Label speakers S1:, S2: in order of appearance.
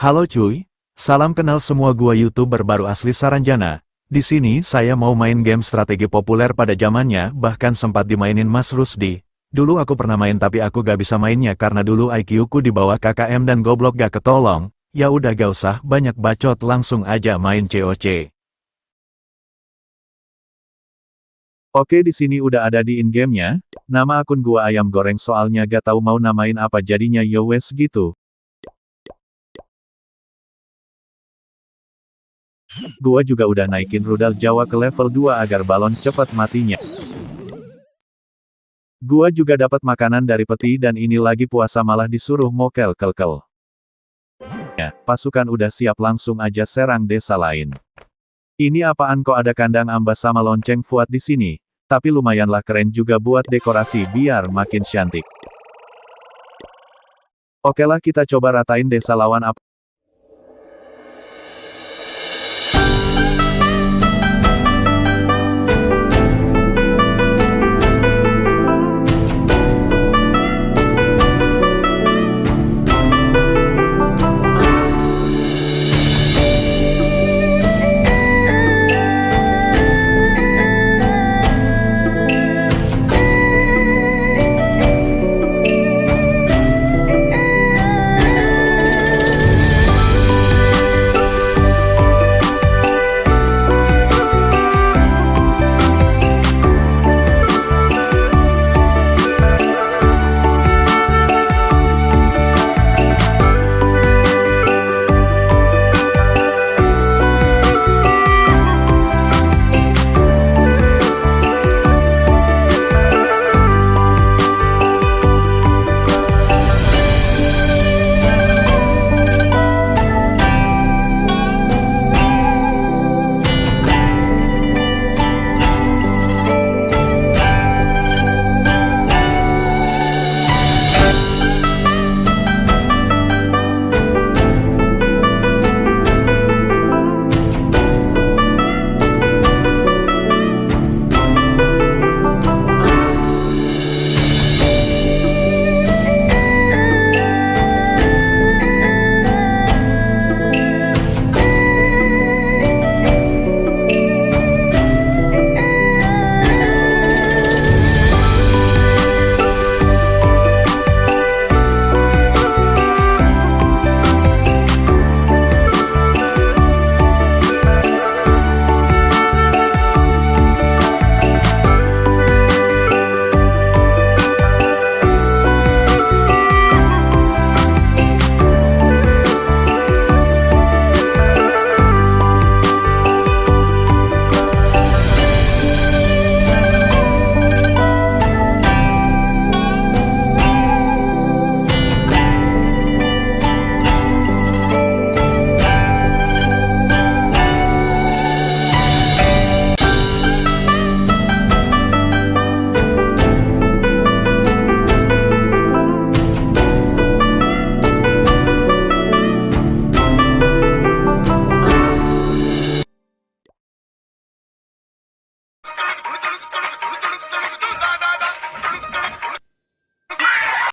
S1: Halo cuy, salam kenal semua, gua YouTuber baru asli Saranjana. Di sini saya mau main game strategi populer pada zamannya, bahkan sempat dimainin Mas Rusdi. Dulu aku pernah main tapi aku gak bisa mainnya karena dulu IQ ku di bawah KKM dan goblok gak ketolong. Ya udah gak usah banyak bacot, langsung aja main COC. Oke, di sini udah ada di in-game-nya. Nama akun gua ayam goreng, soalnya gak tahu mau namain apa jadinya yo wes gitu. Gua juga udah naikin rudal Jawa ke level 2 agar balon cepat matinya. Gua juga dapat makanan dari peti dan ini lagi puasa malah disuruh mokel kelkel. Ya, pasukan udah siap, langsung aja serang desa lain. Ini apaan kok ada kandang ambas sama lonceng Fuad di sini? Tapi lumayanlah keren juga buat dekorasi biar makin cantik. Oke lah, kita coba ratain desa lawan apa.